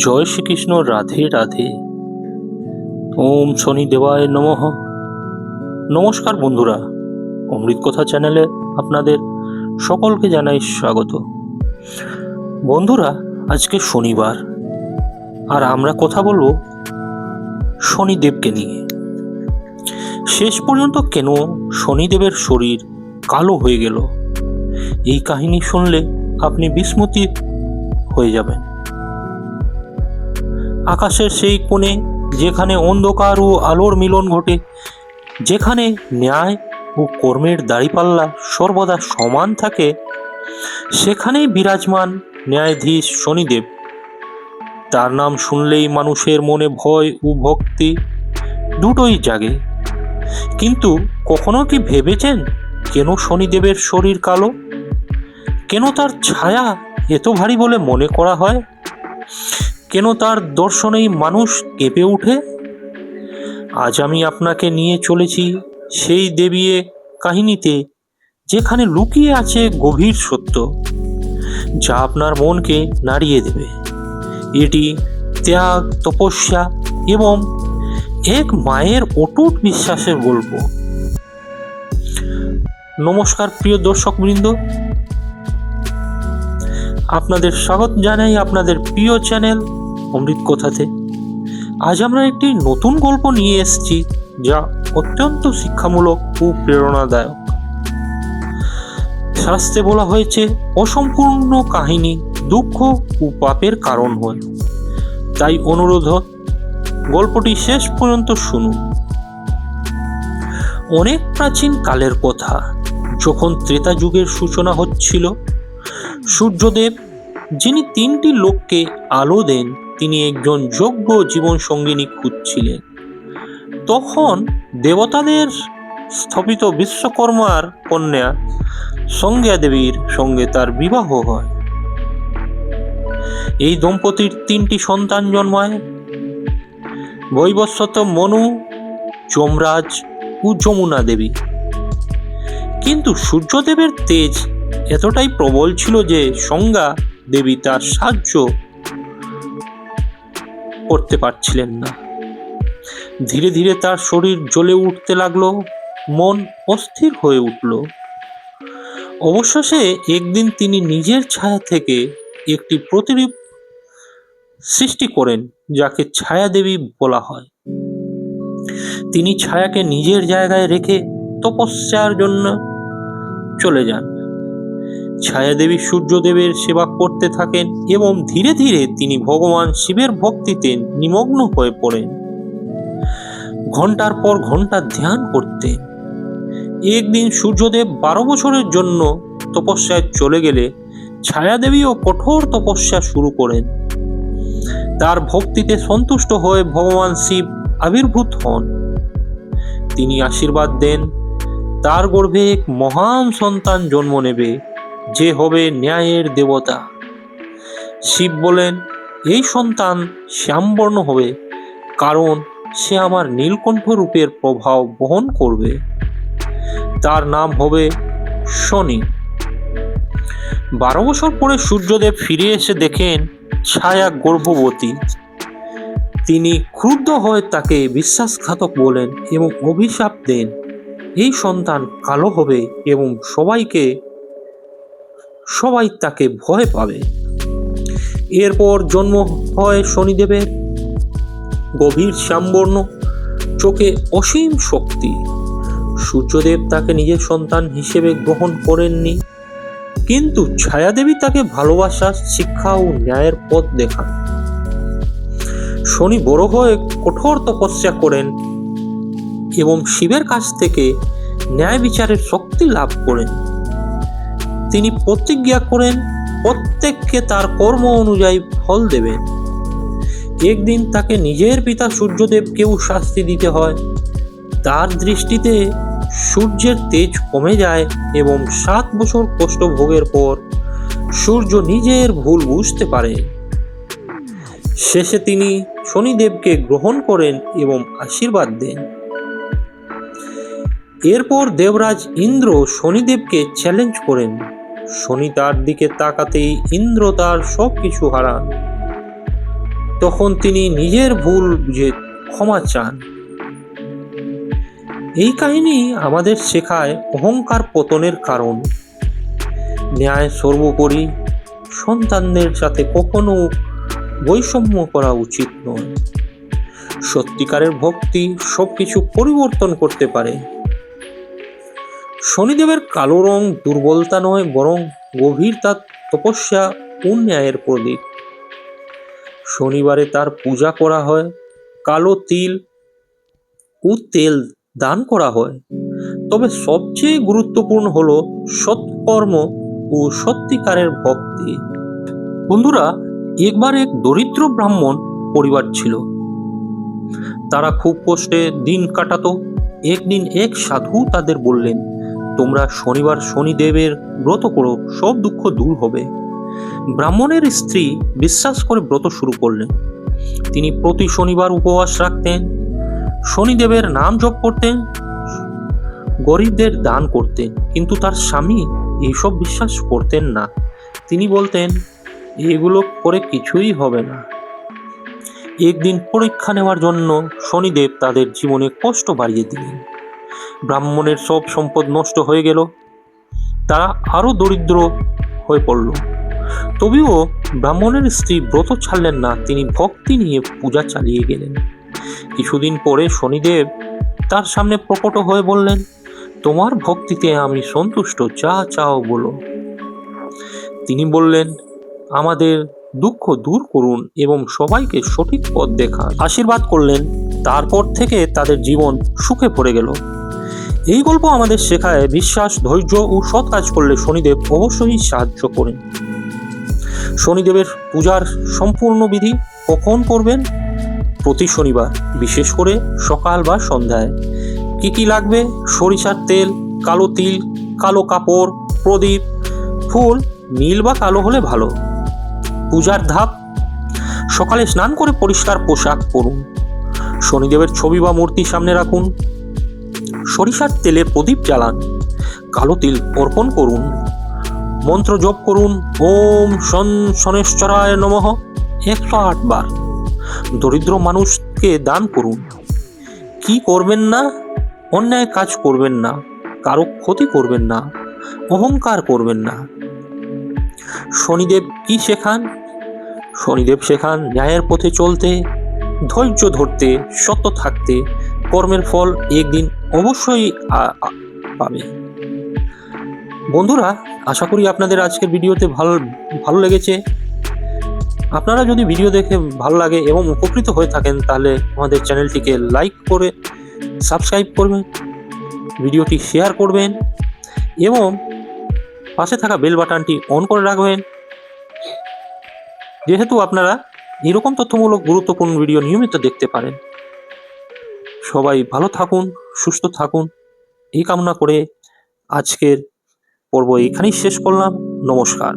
জয় শ্রীকৃষ্ণ। রাধে রাধে। ওম শনি দেবায় নমঃ। নমস্কার বন্ধুরা, অমৃত কথা চ্যানেলে আপনাদের সকলকে জানাই স্বাগত। বন্ধুরা, আজকে শনিবার, আর আমরা কথা বলবো শনিদেবকে নিয়ে। শেষ পর্যন্ত কেন শনিদেবের শরীর কালো হয়ে গেল, এই কাহিনী শুনলে আপনি বিস্মৃত হয়ে যাবেন। আকাশের সেই কোণে, যেখানে অন্ধকার ও আলোর মিলন ঘটে, যেখানে ন্যায় ও কর্মের দাঁড়িপাল্লা সর্বদা সমান থাকে, সেখানেই বিরাজমান ন্যায়াধীশ শনিদেব। তার নাম শুনলেই মানুষের মনে ভয় ও ভক্তি দুটোই জাগে। কিন্তু কখনো কি ভেবেছেন কেন শনিদেবের শরীর কালো? কেন তার ছায়া এত ভারী বলে মনে করা হয়? কেন তার দর্শনেই মানুষ কেঁপে ওঠে? আজ আমি আপনাকে নিয়ে চলেছি সেই দেবীর কাহিনীতে, যেখানে লুকিয়ে আছে গভীর সত্য, যা আপনার মনকে নাড়িয়ে দেবে। এটি ত্যাগ, তপস্যা এবং এক মায়ের অটুট বিশ্বাসের গল্প। নমস্কার প্রিয় দর্শকবৃন্দ, আপনাদের স্বাগত জানাই আপনাদের প্রিয় চ্যানেল অমৃত কথাতে। আজ আমরা একটি নতুন গল্প নিয়ে এসেছি, যা অত্যন্ত শিক্ষামূলক ও প্রেরণাদায়ক। শাস্ত্রে বলা হয়েছে, অসম্পূর্ণ কাহিনী দুঃখ ও পাপের কারণ হয়। তাই অনুরোধ, গল্পটি শেষ পর্যন্ত শুনুন। অনেক প্রাচীন কালের কথা, যখন ত্রেতা যুগের সূচনা হচ্ছিল, সূর্যদেব, যিনি তিনটি লোককে আলো দেন, তিনি একজন যোগ্য জীবন সঙ্গিনী খুঁজছিলেন। তখন দেবতাদের স্থপিত বিশ্বকর্মার কন্যা সংজ্ঞা দেবীর সঙ্গে তার বিবাহ হয়। এই দম্পতির তিনটি সন্তান জন্মায়: বৈবস্বত মনু, যমরাজ ও যমুনা দেবী। কিন্তু সূর্যদেবের তেজ এতটাই প্রবল ছিল যে সংজ্ঞা দেবী তার সাহায্য করতে পারছিলেন না। ধীরে ধীরে তার শরীর জ্বলে উঠতে লাগলো, মন অস্থির হয়ে উঠল। অবশেষে একদিন তিনি নিজের ছায়া থেকে একটি প্রতিরূপ সৃষ্টি করেন, যাকে ছায়া দেবী বলা হয়। তিনি ছায়াকে নিজের জায়গায় রেখে তপস্যার জন্য চলে যান। ছায়াদেবী সূর্যদেবের সেবা করতে থাকেন এবং ধীরে ধীরে তিনি ভগবান শিবের ভক্তিতে নিমগ্ন হয়ে পড়েন। ঘন্টার পর ঘন্টা ধ্যান করতেন। একদিন সূর্যদেব 12 বছরের জন্য তপস্যায় চলে গেলে ছায়াদেবীও কঠোর তপস্যা শুরু করেন। তার ভক্তিতে সন্তুষ্ট হয়ে ভগবান শিব আবির্ভূত হন। তিনি আশীর্বাদ দেন, তার গর্ভে এক মহান সন্তান জন্ম নেবে, যে হবে ন্যায়ের দেবতা। শিব বলেন, এই সন্তান শ্যামবর্ণ হবে, কারণ সে আমার নীলকণ্ঠ রূপের প্রভাব বহন করবে। তার নাম হবে শনি। 12 বছর পরে সূর্যদেব ফিরে এসে দেখেন ছায়া গর্ভবতী। তিনি ক্রুদ্ধ হয়ে তাকে বিশ্বাসঘাতক বলেন এবং অভিশাপ দেন, এই সন্তান কালো হবে এবং সবাই তাকে ভয় পাবে। এরপর জন্ম হয় শনিদেবের। গভীর শ্যামবর্ণ, চোখে অসীম শক্তি। সূর্যদেব তাকে নিজের সন্তান হিসেবে গ্রহণ করেননি, কিন্তু ছায়াদেবী তাকে ভালোবাসা, শিক্ষা ও ন্যায়ের পথ দেখান। শনি বড় হয়ে কঠোর তপস্যা করেন এবং শিবের কাছ থেকে ন্যায় বিচারের শক্তি লাভ করেন। তিনি প্রতিজ্ঞা করেন প্রত্যেককে তার কর্ম অনুযায়ী ফল দেবেন। একদিন তাকে নিজের পিতা সূর্যদেবকেও শাস্তি দিতে হয়। তার দৃষ্টিতে সূর্যের তেজ কমে যায় এবং 7 বছর কষ্ট ভোগের পর সূর্য নিজের ভুল বুঝতে পারে। শেষে তিনি শনিদেবকে গ্রহণ করেন এবং আশীর্বাদ দেন। এরপর দেবরাজ ইন্দ্র শনিদেবকে চ্যালেঞ্জ করেন। শনি তার দিকে তাকাতেই ইন্দ্র তার সবকিছু হারান। তখন তিনি নিজের ভুল বুঝে ক্ষমা চান। এই কাহিনী আমাদের শেখায় অহংকার পতনের কারণ। ন্যায় সর্বোপরি। সন্তানদের সাথে কখনো বৈষম্য করা উচিত নয়। সত্যিকারের ভক্তি সবকিছু পরিবর্তন করতে পারে। শনিদেবের কালো রং দুর্বলতা নয়, বরং গভীর তার তপস্যা ও ন্যায়ের প্রতীক। শনিবারে তার পূজা করা হয়, কালো তিল ও তেল দান করা হয়। তবে সবচেয়ে গুরুত্বপূর্ণ হলো সৎকর্ম ও সত্যিকারের ভক্তি। বন্ধুরা, একবার এক দরিদ্র ব্রাহ্মণ পরিবার ছিল। তারা খুব কষ্টে দিন কাটাতো। একদিন এক সাধু তাদের বললেন, তোমরা শনিবার শনিদেবের ব্রত করো, সব দুঃখ দূর হবে। ব্রাহ্মণের স্ত্রী বিশ্বাস করে ব্রত শুরু করলেন। তিনি প্রতি শনিবার উপবাস রাখতেন, শনিদেবের নাম জপ করতেন, গরিবদের দান করতেন। কিন্তু তার স্বামী এইসব বিশ্বাস করতেন না। তিনি বলতেন, এগুলো করে কিছুই হবে না। একদিন পরীক্ষা নেওয়ার জন্য শনিদেব তাদের জীবনে কষ্ট বাড়িয়ে দিলেন। ব্রাহ্মণের সব সম্পদ নষ্ট হয়ে গেল। তারা আরো দরিদ্র হয়ে পড়ল। তবুও ব্রাহ্মণের স্ত্রী ব্রত ছাড়লেন না। তিনি ভক্তি নিয়ে পূজা চালিয়ে গেলেন। কিছুদিন পরে শনিদেব তার সামনে প্রকট হয়ে বললেন, তোমার ভক্তিতে আমি সন্তুষ্ট, যা চাও বলো। তিনি বললেন, আমাদের দুঃখ দূর করুন এবং সবাইকে সঠিক পথ দেখান। আশীর্বাদ করলেন। তারপর থেকে তাদের জীবন সুখে ভরে গেল। এই গল্প আমাদের শেখায়, বিশ্বাস, ধৈর্য ও সৎ কাজ করলে শনিদেব অবশ্যই সাহায্য করেন। শনিদেবের পূজার সম্পূর্ণ বিধি কখন করবেন? প্রতি শনিবার, বিশেষ করে সকাল বা সন্ধ্যায়। কি কি লাগবে? সরিষার তেল, কালো তিল, কালো কাপড়, প্রদীপ, ফুল নীল বা কালো হলে ভালো। পূজার ধাপ: সকালে স্নান করে পরিষ্কার পোশাক পরুন। শনিদেবের ছবি বা মূর্তি সামনে রাখুন। সরিষার তেলে প্রদীপ জ্বালান। কালো তিল অর্পণ করুন। মন্ত্র জপ করুন, ওম শনেশ্বরায় নমঃ 108 বার। দরিদ্র মানুষকে দান করুন। কি করবেন না? অন্যায় কাজ করবেন না, কারো ক্ষতি করবেন না, অহংকার করবেন না। শনিদেব কি শেখান? শনিদেব শেখান ন্যায়ের পথে চলতে, ধৈর্য ধরতে, সত্য থাকতে। কর্মের ফল একদিন অবশ্যই পাবে। বন্ধুরা, আশা করি আপনাদের আজকের ভিডিওতে ভালো লেগেছে। আপনারা যদি ভিডিও দেখে ভালো লাগে এবং উপকৃত হয়ে থাকেন, তাহলে আমাদের চ্যানেলটিকে লাইক করে সাবস্ক্রাইব করবেন, ভিডিওটি শেয়ার করবেন এবং পাশে থাকা বেল বাটনটি অন করে রাখবেন, যেহেতু আপনারা এরকম তথ্যমূলক গুরুত্বপূর্ণ ভিডিও নিয়মিত দেখতে পারেন। সবাই ভালো থাকুন, সুস্থ থাকুন, এই কামনা করে আজকের পর্ব এখানেই শেষ করলাম। নমস্কার।